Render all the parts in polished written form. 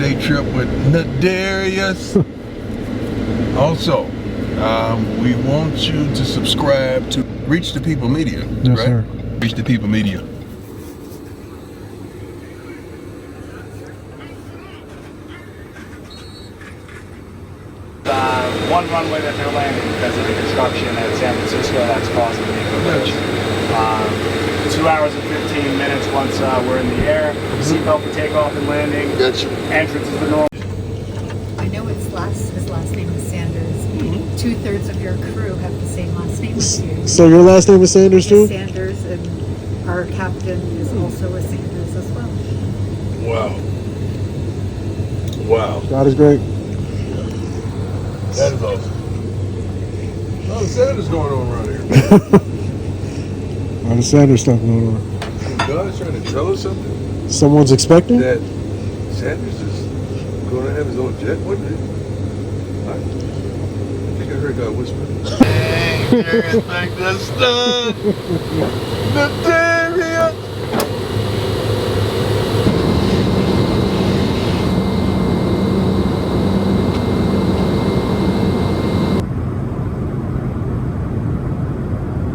day trip with Darius. Also, we want you to subscribe to Reach the People Media. Yes, right? sir. Reach the People Media. One runway that they're landing because of the construction at San Francisco that's causing the inconvenience. 2 hours and 15 minutes once we're in the air. Seatbelt for takeoff and landing. Gotcha. Entrance is the normal. I know his last name is Sanders. 2/3 of your crew have the same last name as you. So your last name is Sanders too? Sanders, and our captain is also a Sanders as well. Wow. Wow. God is great. That is awesome. Oh, Santa's going on around here. A lot of Sanders stuff going on. God is trying to tell us something. Someone's expecting? That Sanders is going to have his own jet one day. I think I heard God whisper. Hey, Darius, make that stunt. The Darius.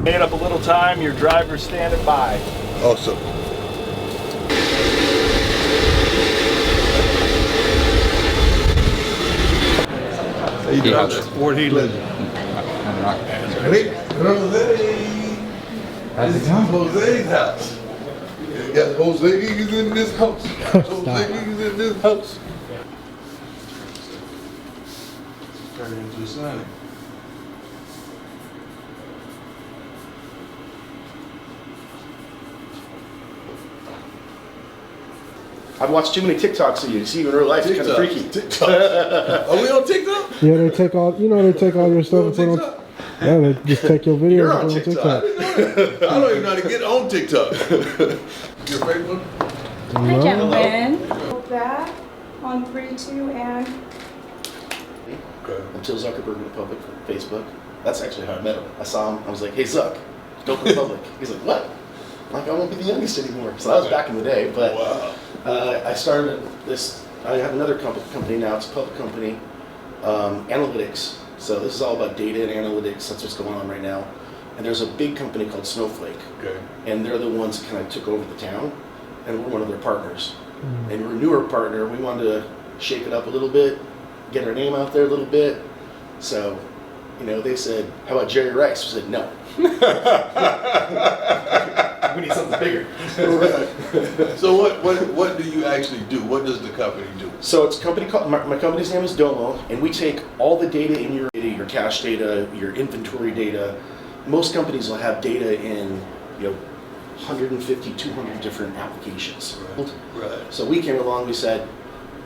Made up a little time. Your driver's standing by. Awesome. How you doing? Where he lives? Hey, Jose. How's it going? Jose's house. You got Jose is in this house. Jose is in this house. Turn it into a sign. I've watched too many TikToks of you. See you in real life. It's kind of freaky. TikTok. Are we on TikTok? Yeah, they take all your stuff and put on. Yeah, they just take your videos You're and on put on TikTok. I don't even know how to get on TikTok. Your Facebook? Hi, gentlemen. Back on 3, 2, and Okay. Until Zuckerberg went public for Facebook. That's actually how I met him. I saw him. I was like, hey, Zuck, don't go public. He's like, what? I'm like, I won't be the youngest anymore. So that was back in the day. But Wow. I started this. I have another company now. It's a public company, analytics. So this is all about data and analytics. That's what's going on right now. And there's a big company called Snowflake, Okay. and they're the ones that kind of took over the town, and we're one of their partners. And we're a newer partner. We wanted to shake it up a little bit, get our name out there a little bit. So, they said, "How about Jerry Rice?" We said, "No." We need something bigger. So what do you actually do? What does the company do? So it's a company called, my company's name is Domo, and we take all the data in your data, your cache data, your inventory data. Most companies will have data in 150, 200 different applications. Right. So we came along, we said,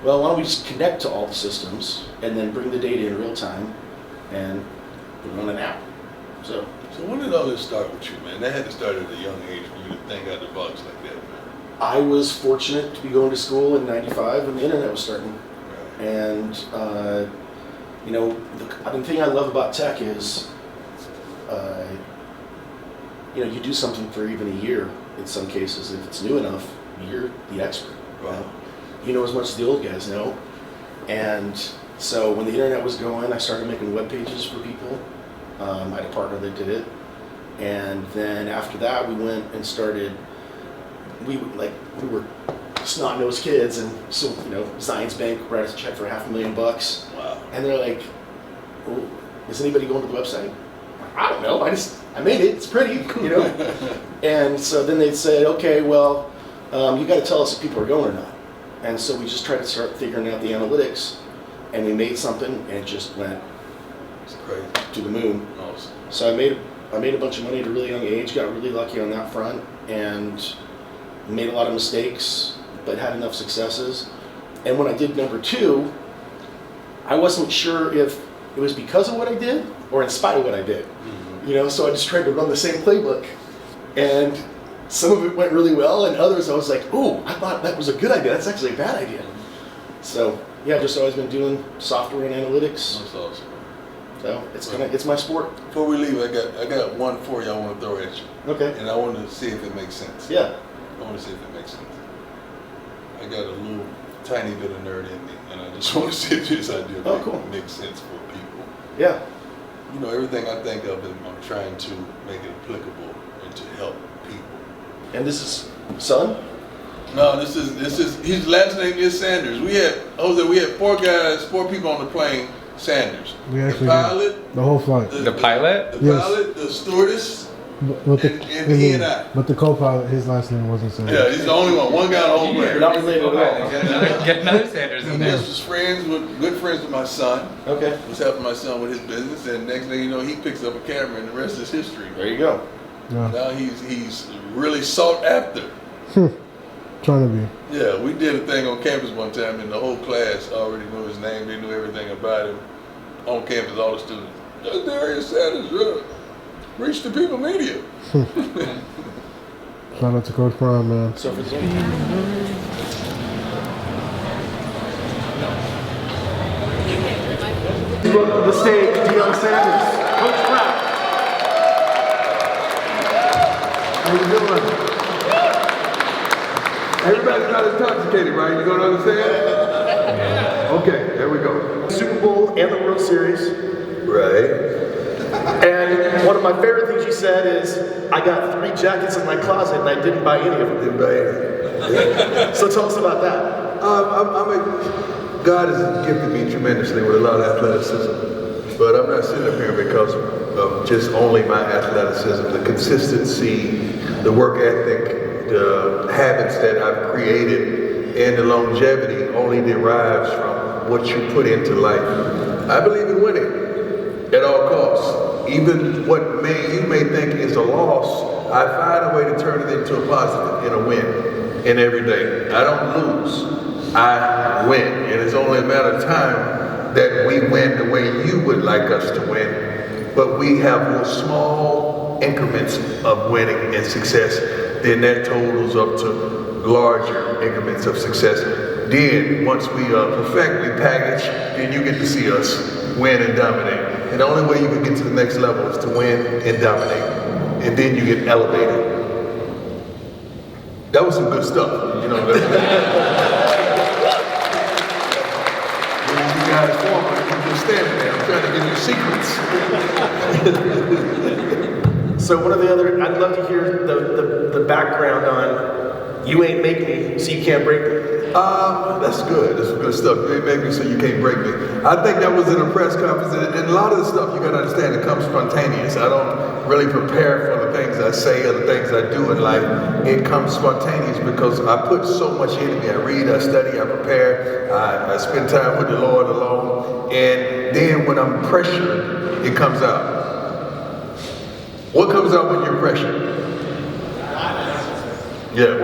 well, why don't we just connect to all the systems and then bring the data in real time and run an app. So when did all this start with you, man? That had to start at a young age for you to think out the box like that, man. I was fortunate to be going to school in '95 when the internet was starting. Right. And, the thing I love about tech is, you do something for even a year in some cases. If it's new enough, you're the expert. Wow. You know as much as the old guys know. And so when the internet was going, I started making web pages for people. I had a partner that did it. And then after that, we went and started, we were snot-nosed kids, and so, Zions Bank wrote us a check for $500,000. Wow. And they're like, oh, is anybody going to the website? I don't know, I made it, it's pretty, And so then they said, okay, well, you got to tell us if people are going or not. And so we just tried to start figuring out the analytics, and we made something, and it just went Crazy. to the moon. Awesome. So I made a bunch of money at a really young age, got really lucky on that front, and made a lot of mistakes, but had enough successes. And when I did number 2, I wasn't sure if it was because of what I did or in spite of what I did. Mm-hmm. So I just tried to run the same playbook. And some of it went really well, and others I was like, ooh, I thought that was a good idea. That's actually a bad idea. So yeah, I've just always been doing software and analytics. That's awesome. So it's my sport. Before we leave, I got one for you I want to throw at you. Okay. And I want to see if it makes sense. Yeah. I want to see if it makes sense. I got a little tiny bit of nerd in me, and I just want to see if this idea makes sense for people. Yeah. You know, everything I think of, I'm trying to make it applicable and to help people. And this is son? No, this is his last name is Sanders. We had 4 people on the plane. Sanders. We actually the pilot, the whole flight. The pilot? The pilot, the stewardess, and he and I. But the co-pilot, his last name wasn't Sanders. Yeah, he's the only one. One guy on the whole plane. Not related at all. Get another Sanders in He there. was good friends with my son. Okay. Was helping my son with his business, and next thing you know, he picks up a camera, and the rest is history. There you go. Yeah. Now he's really sought after. Trying to be. Yeah, we did a thing on campus one time, and the whole class already knew his name. They knew everything about him. On campus, all the students. That's Darius Sanders. Reach the people media. Shout out to Coach Prime, man. So for the stage, Deion Sanders, Coach Brown. How you doing? Everybody's not intoxicated, right? You gonna understand? Okay, there we go. Super Bowl and the World Series. Right. And one of my favorite things you said is, I got 3 jackets in my closet and I didn't buy any of them. Didn't buy any. So tell us about that. God has gifted me tremendously with a lot of athleticism, but I'm not sitting up here because of just only my athleticism. The consistency, the work ethic, the habits that I've created, and the longevity only derives from what you put into life. I believe in winning at all costs. Even what you may think is a loss, I find a way to turn it into a positive and a win in every day. I don't lose, I win. And it's only a matter of time that we win the way you would like us to win. But we have little small increments of winning and success. Then that totals up to larger increments of success. Then once we perfect, we package, then you get to see us win and dominate. And the only way you can get to the next level is to win and dominate. And then you get elevated. That was some good stuff, you know. You guys forward, you're just standing there. I'm trying to give you secrets. So one of the other, I'd love to hear the background on you ain't make me, so you can't break me. That's good. That's good stuff. You ain't make me so you can't break me. I think that was in a press conference, and a lot of the stuff you gotta understand, it comes spontaneous. I don't really prepare for the things I say or the things I do in life. It comes spontaneous because I put so much into me. I read, I study, I prepare, I spend time with the Lord alone, and then when I'm pressured, it comes out. What comes out when you're pressured? Yeah,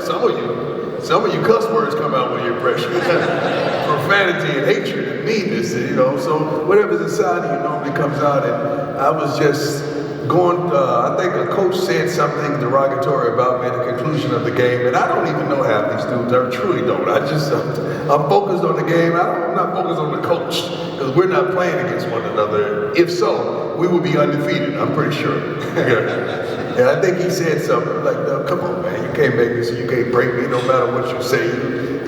some of you cuss words come out when you're pressured. Profanity and hatred and meanness, you know, so whatever's inside of you normally comes out. And I was just going, I think a coach said something derogatory about me at the conclusion of the game, and I don't even know half these dudes, I truly don't. I'm focused on the game, I'm not focused on the coach, because we're not playing against one another. If so, we would be undefeated, I'm pretty sure. And I think he said something like, no, come on, man, you can't make me so you can't break me no matter what you say.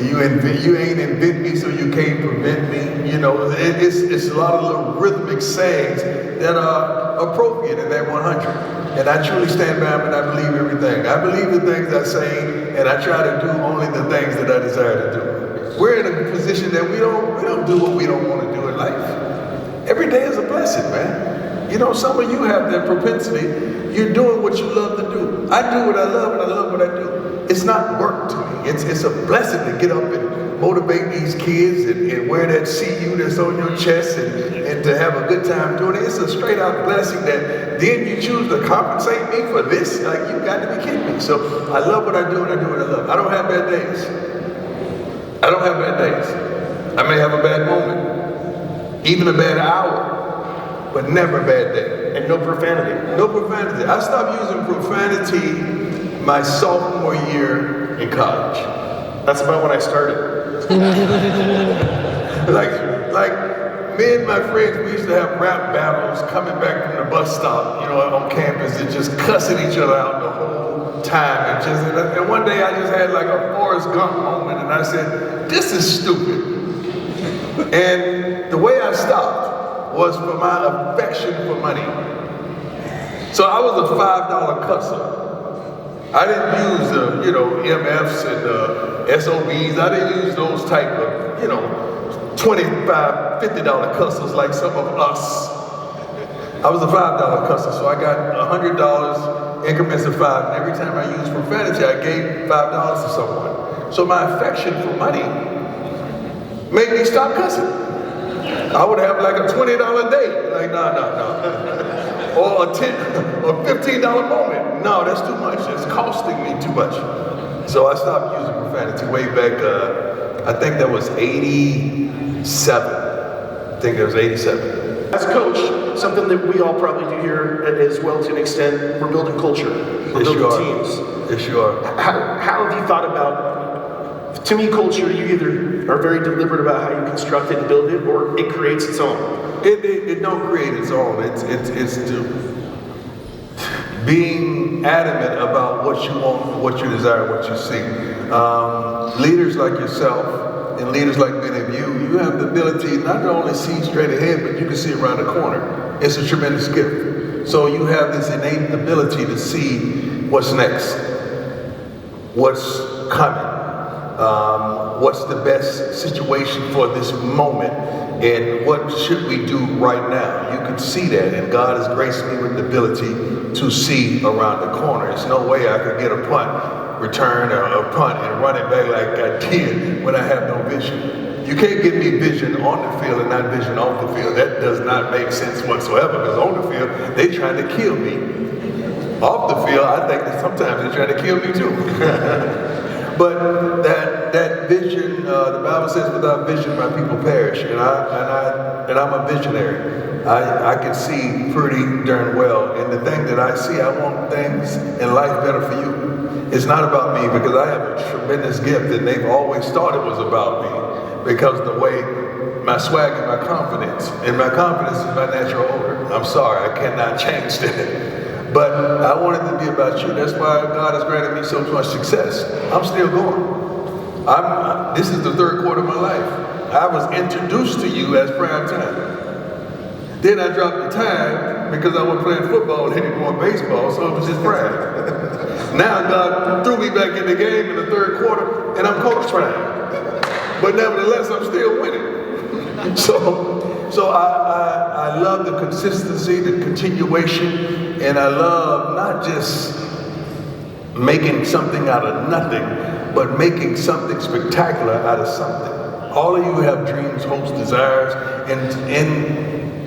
You ain't invent me so you can't prevent me. You know, it's a lot of little rhythmic sayings that are appropriate in that 100. And I truly stand by them and I believe everything. I believe the things I say and I try to do only the things that I desire to do. We're in a position that we don't do what we don't want to do in life. Every day is a blessing, man. You know, some of you have that propensity. You're doing what you love to do. I do what I love and I love what I do. It's not work to me. It's a blessing to get up and motivate these kids and wear that CU that's on your chest and to have a good time doing it. It's a straight out blessing that then you choose to compensate me for this. Like, you got to be kidding me. So I love what I do and I do what I love. I don't have bad days. I don't have bad days. I may have a bad moment, even a bad hour, but never a bad day. And no profanity. No profanity. I stopped using profanity my sophomore year in college. That's about when I started. like me and my friends, we used to have rap battles coming back from the bus stop, you know, on campus, and just cussing each other out the whole time. And one day I just had like a Forrest Gump moment, and and I said, this is stupid. And the way I stopped was for my affection for money. So I was a $5 cusser. I didn't use MFs and SOBs. I didn't use those type of, $25, $50 cussers like some of us. I was a $5 cusser, so I got $100 increments of 5, and every time I used profanity, I gave $5 to someone. So my affection for money made me stop cussing. I would have like a $20 date, like no. Or a $10 or $15 moment. No, that's too much. It's costing me too much. So I stopped using profanity way back, I think that was 87. I think it was 87. As a coach, something that we all probably do here as well to an extent, we're building culture. We're building teams. Yes, you are. How have you thought about, to me, culture, you either are very deliberate about how you construct it and build it, or it creates its own? It don't create its own. It's being adamant about what you want, what you desire, what you seek. Leaders like yourself and leaders like many of you have the ability not to only see straight ahead, but you can see around the corner. It's a tremendous gift. So you have this innate ability to see what's next, what's coming, what's the best situation for this moment, and what should we do right now. You can see that, and God has graced me with the ability to see around the corner. There's no way I could get a punt, return a punt, and run it back like I did when I have no vision. You can't give me vision on the field and not vision off the field. That does not make sense whatsoever, because on the field, they're trying to kill me. Off the field, I think that sometimes they're trying to kill me too. But that vision, the Bible says, without vision, my people perish. And I'm a visionary. I can see pretty darn well. And the thing that I see, I want things in life better for you. It's not about me, because I have a tremendous gift, and they've always thought it was about me, because the way my swag and my confidence is my natural odor. I'm sorry, I cannot change that. But I want it to be about you. That's why God has granted me so much success. I'm still going. This is the third quarter of my life. I was introduced to you as prime time. Then I dropped the time because I wasn't playing football anymore, baseball, so it was just prime. Now God threw me back in the game in the third quarter, and I'm coach prime. But nevertheless, I'm still winning. So I love the consistency, the continuation, and I love not just making something out of nothing, but making something spectacular out of something. All of you have dreams, hopes, desires, and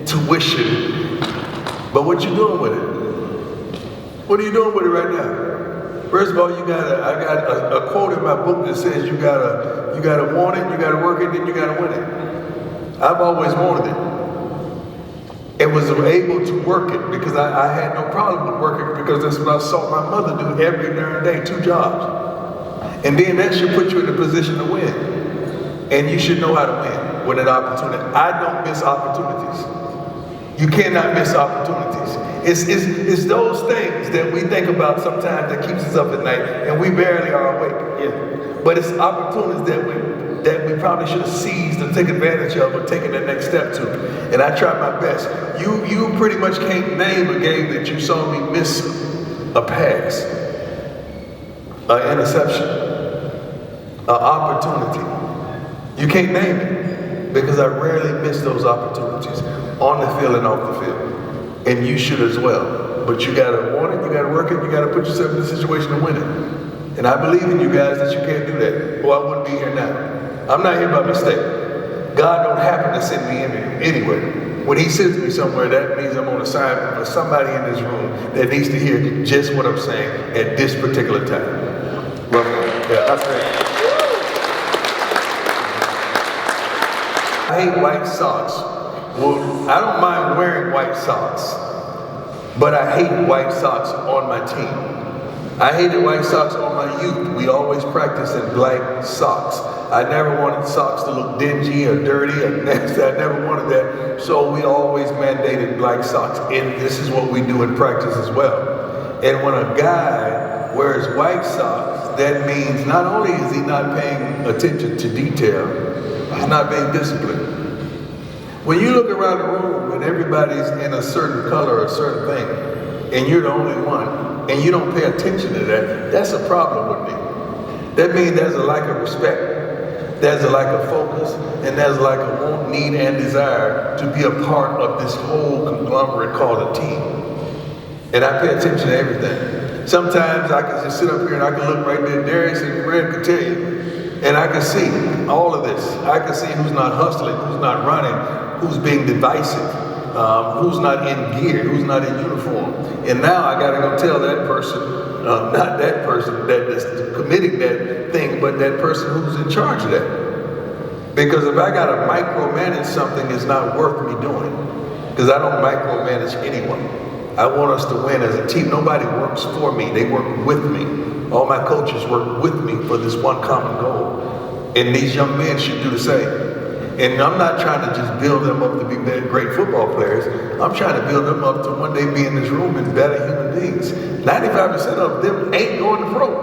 intuition. But what you doing with it? What are you doing with it right now? First of all, I got a quote in my book that says you gotta want it, you gotta work it, then you gotta win it. I've always wanted it. And was able to work it because I had no problem with working, because that's what I saw my mother do every darn day, 2 jobs. And then that should put you in a position to win. And you should know how to win with an opportunity. I don't miss opportunities. You cannot miss opportunities. It's those things that we think about sometimes that keeps us up at night, and we barely are awake. Yeah. But it's opportunities that we probably should have seized and taken advantage of, or taken the next step to. And I tried my best. You pretty much can't name a game that you saw me miss a pass, an interception, an opportunity. You can't name it, because I rarely miss those opportunities on the field and off the field. And you should as well. But you gotta want it, you gotta work it, you gotta put yourself in a situation to win it. And I believe in you guys that you can't do that, or I wouldn't be here now. I'm not here by mistake. God don't happen to send me anywhere. When he sends me somewhere, that means I'm on assignment for somebody in this room that needs to hear just what I'm saying at this particular time. Love it. Yeah, that's great. I hate white socks. Well, I don't mind wearing white socks, but I hate white socks on my team. I hated white socks on my youth. We always practiced in black socks. I never wanted socks to look dingy or dirty or nasty. I never wanted that. So we always mandated black socks. And this is what we do in practice as well. And when a guy wears white socks, that means not only is he not paying attention to detail, he's not being disciplined. When you look around the room and everybody's in a certain color or a certain thing, and you're the only one, and you don't pay attention to that, that's a problem with me. That means there's a lack of respect, there's a lack of focus, and there's a lack of want, need, and desire to be a part of this whole conglomerate called a team. And I pay attention to everything. Sometimes I can just sit up here and I can look right there, Darius and Red could tell you, and I can see all of this. I can see who's not hustling, who's not running, who's being divisive, who's not in gear, who's not in uniform. And now I gotta go tell that person, not that person that is committing that thing, but that person who's in charge of that. Because if I gotta micromanage something, it's not worth me doing. Because I don't micromanage anyone. I want us to win as a team. Nobody works for me, they work with me. All my coaches work with me for this one common goal. And these young men should do the same. And I'm not trying to just build them up to be great football players. I'm trying to build them up to one day be in this room and better human beings. 95% of them ain't going to pro.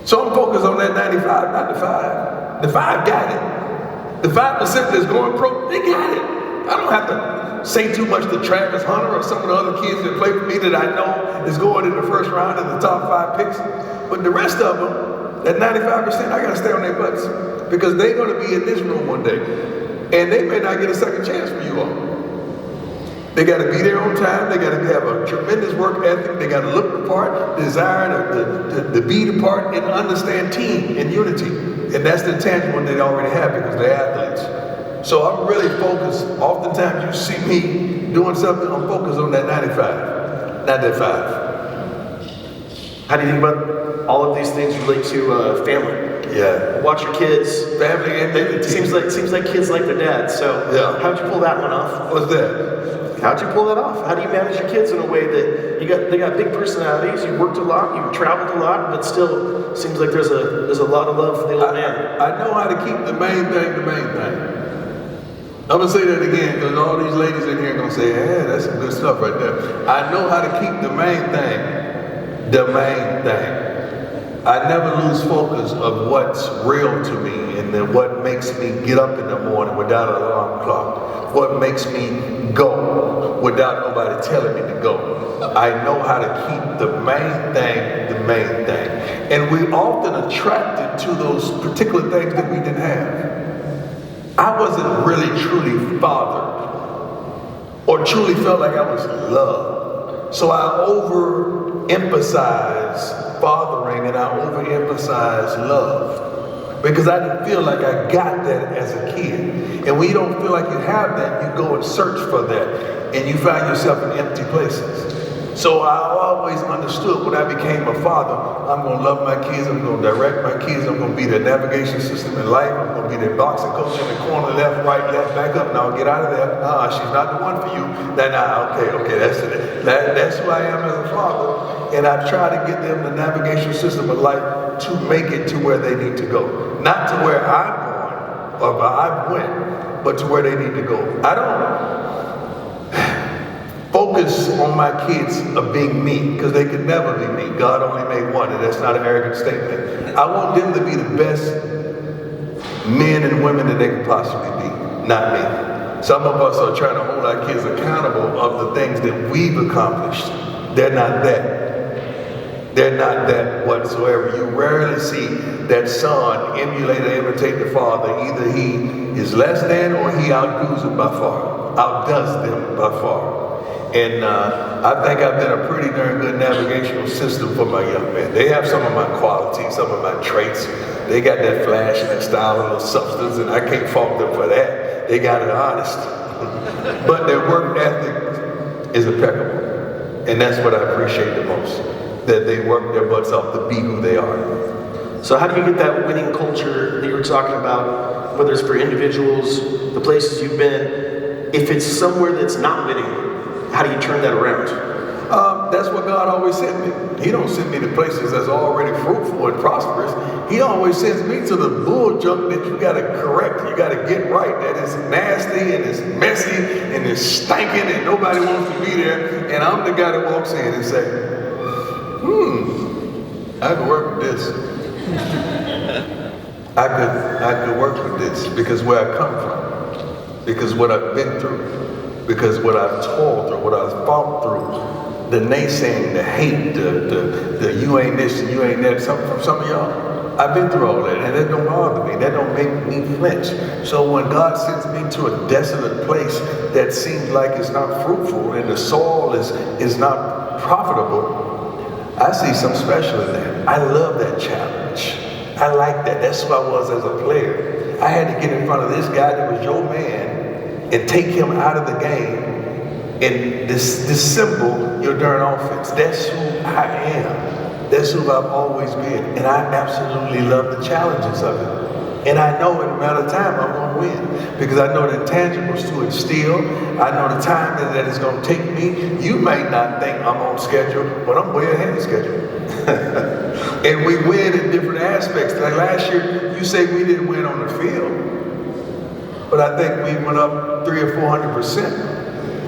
So I'm focused on that 95, not the 5. The 5 got it. The 5% that's going pro, they got it. I don't have to say too much to Travis Hunter or some of the other kids that play for me that I know is going in the first round in the top 5 picks. But the rest of them, that 95%, I got to stay on their butts. Because they're going to be in this room one day. And they may not get a second chance from you all. They got to be there on time. They got to have a tremendous work ethic. They got to look the part, desire to be the part, and understand team and unity. And that's the tangible they already have because they're athletes. So I'm really focused. Oftentimes you see me doing something, I'm focused on that 95, not that 5. How do you think about all of these things relate to family? Yeah. Watch your kids. Family and it seems like kids like their dad. So yeah. How'd you pull that one off? What's that? How'd you pull that off? How do you manage your kids in a way that they got big personalities, you worked a lot, you traveled a lot, but still seems like there's a lot of love for the old man. I know how to keep the main thing the main thing. I'm gonna say that again because all these ladies in here are gonna say, yeah, that's some good stuff right there. I know how to keep the main thing the main thing. I never lose focus of what's real to me and then what makes me get up in the morning without an alarm clock. What makes me go without nobody telling me to go. I know how to keep the main thing the main thing. And we often attracted to those particular things that we didn't have. I wasn't really truly fathered or truly felt like I was loved. So I overemphasized fathering and I overemphasize love because I didn't feel like I got that as a kid. And when you don't feel like you have that, you go and search for that and you find yourself in empty places. So I always understood when I became a father, I'm going to love my kids, I'm going to direct my kids, I'm going to be their navigation system in life, I'm going to be their boxing coach in the corner, left, right, back up, now get out of there. She's not the one for you. Okay, that's it. That's who I am as a father. And I try to get them the navigation system of life to make it to where they need to go. Not to where I'm going or where I went, but to where they need to go. I don't focus on my kids of being me, because they could never be me. God only made one, and that's not an arrogant statement. I want them to be the best men and women that they could possibly be, not me. Some of us are trying to hold our kids accountable of the things that we've accomplished. They're not that. They're not that whatsoever. You rarely see that son emulate or imitate the father. Either he is less than or he outdoes them by far, outdoes them by far. And I think I've been a pretty darn good navigational system for my young men. They have some of my qualities, some of my traits. They got that flash and that style and the substance, and I can't fault them for that. They got it honest. But their work ethic is impeccable. And that's what I appreciate the most, that they work their butts off to be who they are. So how do you get that winning culture that you were talking about, whether it's for individuals, the places you've been, if it's somewhere that's not winning, how do you turn that around? That's what God always sent me. He don't send me to places that's already fruitful and prosperous. He always sends me to the bull junk that you gotta correct, you gotta get right, that is nasty and it's messy and it's stinking and nobody wants to be there. And I'm the guy that walks in and say, I could work with this. I could work with this because where I come from, because what I've been through, because what I've toiled through, what I've fought through, the naysaying, the hate, the you ain't this and you ain't that, from some of y'all. I've been through all that, and that don't bother me. That don't make me flinch. So when God sends me to a desolate place that seems like it's not fruitful and the soil is not profitable, I see something special in that. I love that challenge. I like that. That's who I was as a player. I had to get in front of this guy that was your man and take him out of the game and disassemble your darn offense. That's who I am. That's who I've always been. And I absolutely love the challenges of it. And I know in a matter of time I'm going to win because I know the intangibles to instill. I know the time that it's going to take me. You may not think I'm on schedule, but I'm way ahead of schedule. And we win in different aspects. Like last year, you say we didn't win on the field, but I think we went up 300 or 400%.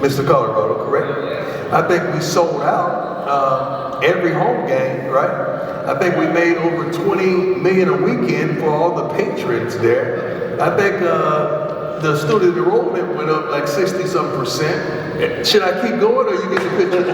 Mr. Colorado, correct? I think we sold out every home game, right? I think we made over 20 million a weekend for all the patrons there. I think the student enrollment went up like 60-some%. Should I keep going or you get the picture?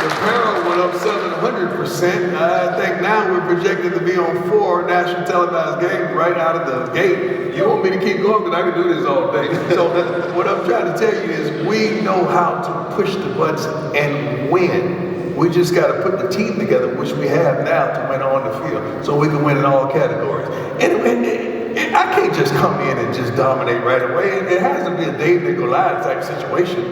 Apparel went up 700%. I think now we're projected to be on 4 national televised games right out of the gate. You want me to keep going because I can do this all day. So what I'm trying to tell you is we know how to push the buttons and win. We just got to put the team together, which we have now to win on the field, so we can win in all categories. And I can't just come in and just dominate right away. It has to be a David and Goliath type situation,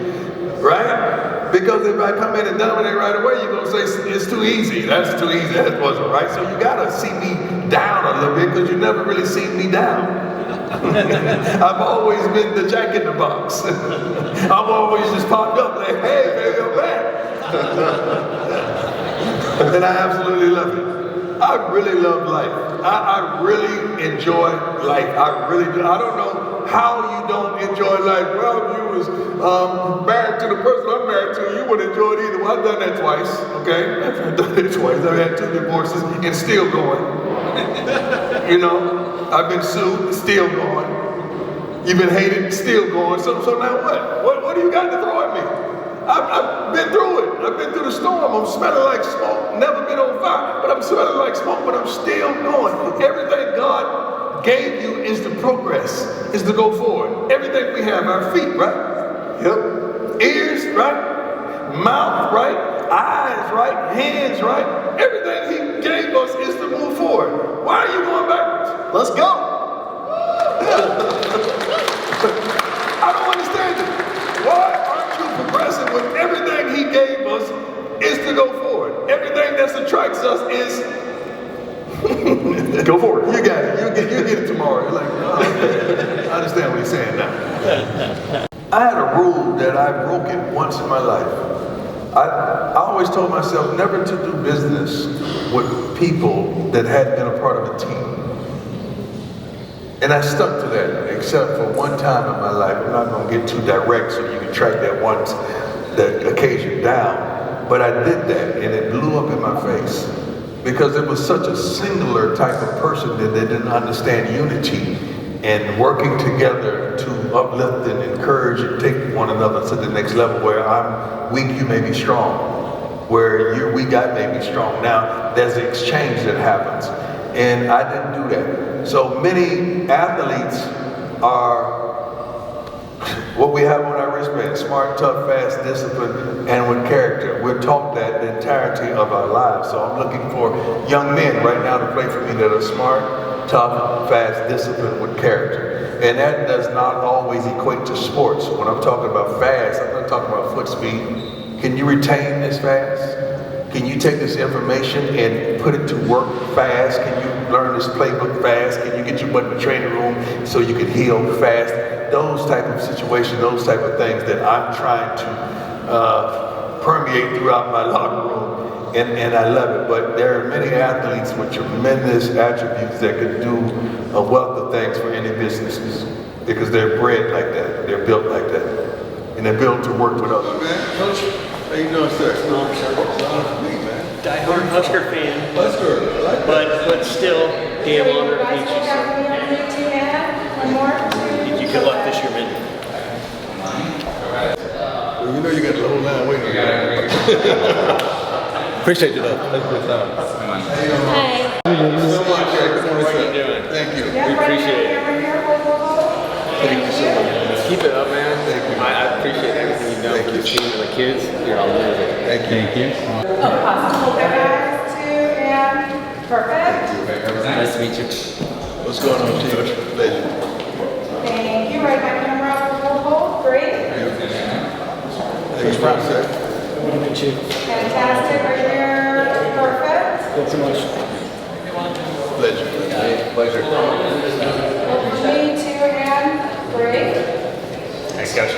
right? Because if I come in and dominate right away, you're going to say, it's too easy. That's too easy. That wasn't right. So you got to see me down a little bit because you never really seen me down. I've always been the jack in the box. I've always just popped up like, hey, baby, I'm back. And I absolutely love it. I really love life. I really enjoy life. I really do. I don't know how you don't enjoy life. Well, you was married to the person I'm married to, you wouldn't enjoy it either. Well, I've done that twice, okay? I've done it twice. I've had 2 divorces and still going. You know, I've been sued, still going. You've been hated, still going. So now what? What do you got to throw at me? I've been through it. I've been through the storm. I'm smelling like smoke. Never been on fire, but I'm smelling like smoke, but I'm still going. Everything God gave you is to progress, is to go forward. Everything we have, our feet, right? Yep. Ears, right? Mouth, right? Eyes, right? Hands, right? Everything He gave us is to move forward. Why are you going backwards? Let's go. I don't understand it. Why aren't you progressing when everything He gave us is to go forward? Everything that attracts us is go forward. You got it. You get it tomorrow. You're like, oh, I understand what he's saying now. I had a rule that I broke it once in my life. I always told myself never to do business with people that hadn't been a part of a team. And I stuck to that, except for one time in my life. I'm not going to get too direct so you can track that occasion down. But I did that, and it blew up in my face. Because it was such a singular type of person that they didn't understand unity and working together to uplift and encourage and take one another to the next level. Where I'm weak, you may be strong. Where you're weak, I may be strong. Now, there's an exchange that happens. And I didn't do that. So many athletes are what we have on our wristband: smart, tough, fast, disciplined, and with character. We're taught that the entirety of our lives. So I'm looking for young men right now to play for me that are smart, tough, fast, disciplined, with character. And that does not always equate to sports. When I'm talking about fast, I'm not talking about foot speed. Can you retain this fast? Can you take this information and put it to work fast? Can you learn this playbook fast? Can you get your butt in the training room so you can heal fast? Those type of situations, those type of things that I'm trying to permeate throughout my locker room, and I love it. But there are many athletes with tremendous attributes that could do a wealth of things for any businesses because they're bred like that, they're built like that. And and the ability to work with others. Man, Coach, how you doing, sir? Die-hard Husker fan, Husker, I like that. but still, damn honor to meet you, sir. Good luck this year, man. Well, you know you got the whole line waiting on you. Appreciate you though. Thank you. Hi. Thank you so much, sir. Good morning, sir. Thank you. We appreciate it. Thank you so much. Keep it up, man. Thank you. I appreciate everything you've done for the team and the kids. You're amazing. Thank you. Thank you. Perfect. Nice to meet you. What's going on, Chief? Pleasure. Thank you. Right back camera. Hold. Great. How you doing, sir? Fantastic. Right there. Perfect. Thanks so much. Pleasure. Pleasure. Me too, and great. Thanks, Coach.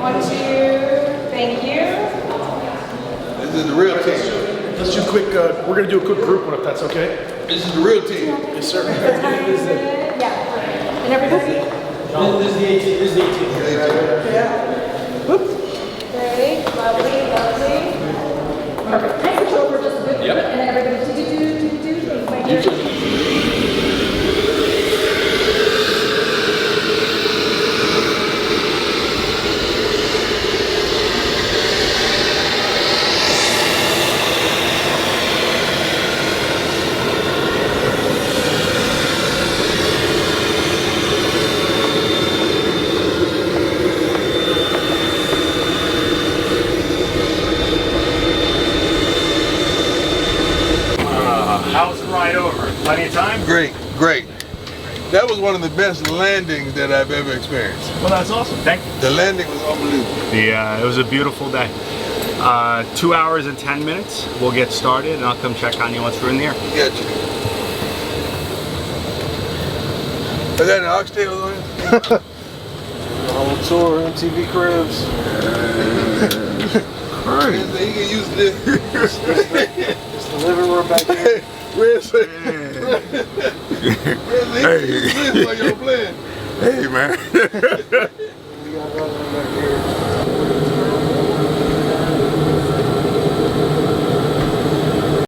1, 2. Thank you. This is the real team. Let's do a quick, we're going to do a quick group one if that's okay. This is the real team. Yes, sir. Yeah. And everybody? This is the 18. This is the 18. Great. Lovely. Lovely. Perfect. Can I switch over just a bit? Yep. And then everybody do. Thank you. How's the ride over? Plenty of time? Great, great. That was one of the best landings that I've ever experienced. Well, that's awesome. Thank you. The landing was unbelievable. It was a beautiful day. 2 hours and 10 minutes. We'll get started, and I'll come check on you once we're in the air. Gotcha. Is that an oxtail on it? Whole tour, MTV Cribs. He can use this. It's the living room back here. Where's it? Where's it? While you're playing. Hey man. We got another one back here.